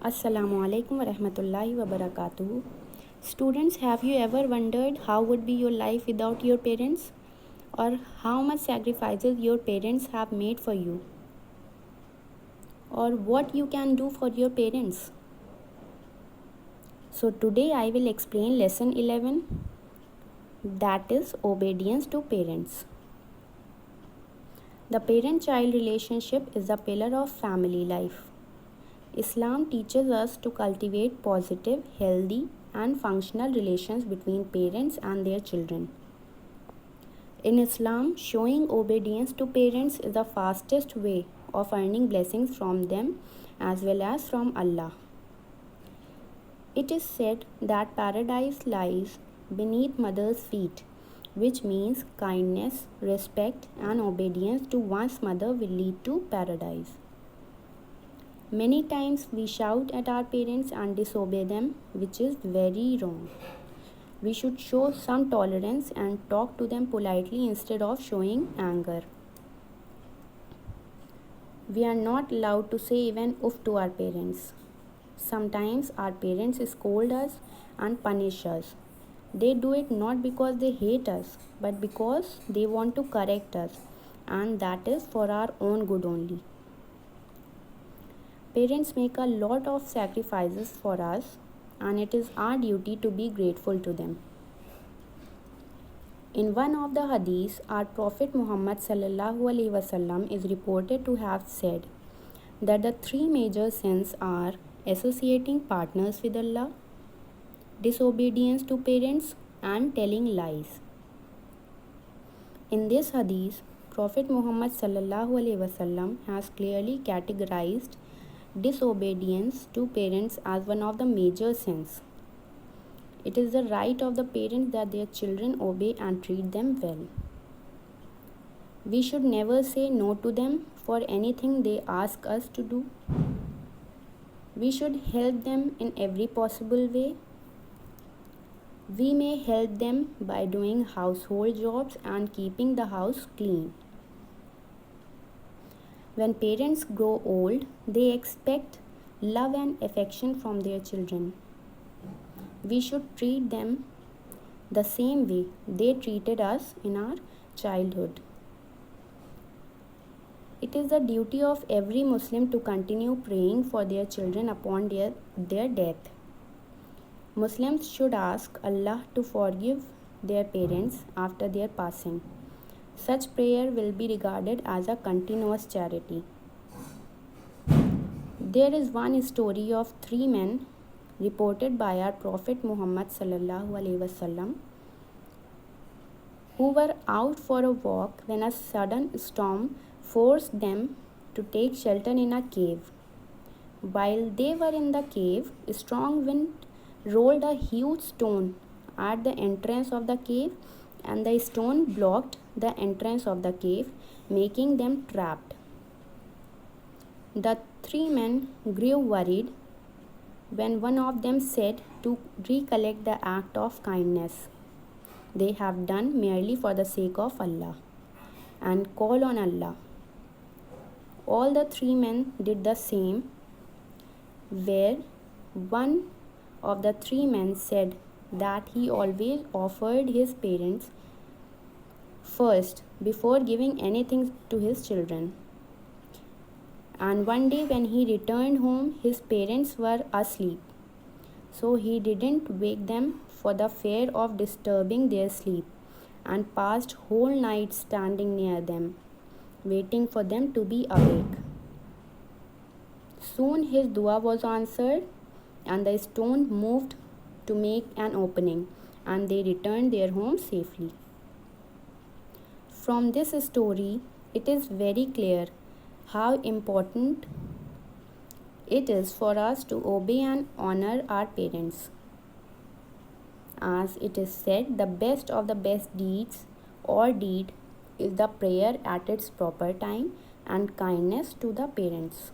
Assalamu alaikum wa rahmatullahi wa barakatuh. Students, have you ever wondered how would be your life without your parents? Or how much sacrifices your parents have made for you? Or what you can do for your parents? So today I will explain lesson 11, that is obedience to parents. The parent-child relationship is a pillar of family life. Islam teaches us to cultivate positive, healthy, and functional relations between parents and their children. In Islam, showing obedience to parents is the fastest way of earning blessings from them as well as from Allah. It is said that paradise lies beneath mother's feet, which means kindness, respect, and obedience to one's mother will lead to paradise. Many times we shout at our parents and disobey them, which is very wrong. We should show some tolerance and talk to them politely instead of showing anger. We are not allowed to say even oof to our parents. Sometimes our parents scold us and punish us. They do it not because they hate us, but because they want to correct us, and that is for our own good only. Parents make a lot of sacrifices for us, and it is our duty to be grateful to them. In one of the hadiths, our Prophet Muhammad sallallahu alaihi wasallam is reported to have said that the three major sins are associating partners with Allah, disobedience to parents, and telling lies. In this hadith, Prophet Muhammad sallallahu alaihi wasallam has clearly categorized disobedience to parents as one of the major sins. It is the right of the parents that their children obey and treat them well. We should never say no to them for anything they ask us to do. We should help them in every possible way. We may help them by doing household jobs and keeping the house clean. When parents grow old, they expect love and affection from their children. We should treat them the same way they treated us in our childhood. It is the duty of every Muslim to continue praying for their children upon their death. Muslims should ask Allah to forgive their parents after their passing. Such prayer will be regarded as a continuous charity. There is one story of three men reported by our Prophet Muhammad sallallahu alaihi wasallam who were out for a walk when a sudden storm forced them to take shelter in a cave. While they were in the cave, a strong wind rolled a huge stone at the entrance of the cave, and the stone blocked the entrance of the cave, making them trapped. The three men grew worried when one of them said to recollect the act of kindness they have done merely for the sake of Allah and call on Allah. All the three men did the same, where one of the three men said that he always offered his parents first before giving anything to his children. And one day when he returned home, his parents were asleep, so he didn't wake them for the fear of disturbing their sleep, and passed whole night standing near them, waiting for them to be awake. Soon his dua was answered, and the stone moved to make an opening, and they returned their home safely. From this story, it is very clear how important it is for us to obey and honor our parents. As it is said, the best of the best deeds or deed is the prayer at its proper time and kindness to the parents.